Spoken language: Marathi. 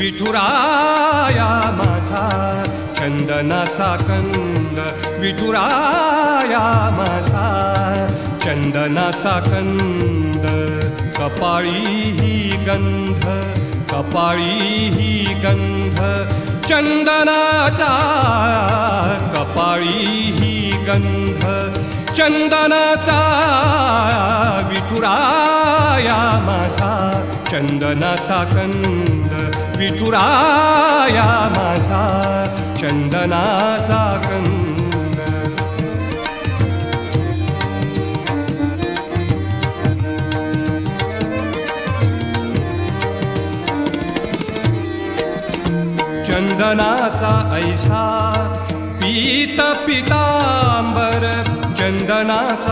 विठुराया माझा चंदनाचा कंद, विठुराया माझा चंदनाचा कंद. कपाळी ही गंध, कपाळी ही गंध चंदनाचा, कपाळी ही गंध चंदनाचा. विठुराया माझा चंदनाचा कंद, विठुराया माझा चंदनाचा कंद. चंदनाचा ऐसा पीत पितांबर, चंदनाचा